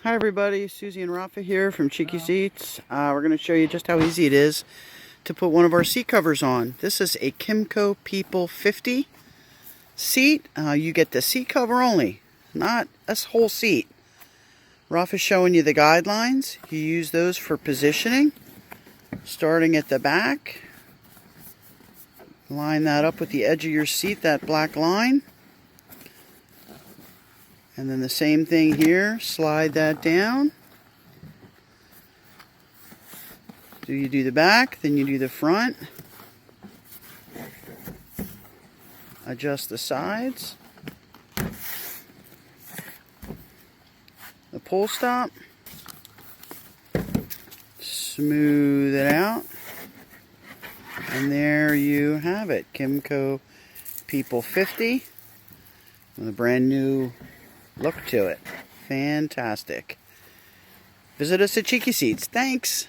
Hi everybody, Susie and Rafa here from Cheeky Seats. We're going to show you just how easy it is to put one of our seat covers on. This is a Kymco People 50 seat. You get the seat cover only, not a whole seat. Rafa's showing you the guidelines. You use those for positioning. Starting at the back, line that up with the edge of your seat, that black line. And then the same thing here, slide that down. So you do the back, then you do the front. Adjust the sides. The pull stop. Smooth it out. And there you have it. Kymco People 50 with a brand new look to it. Fantastic. Visit us at Cheeky Seats. Thanks.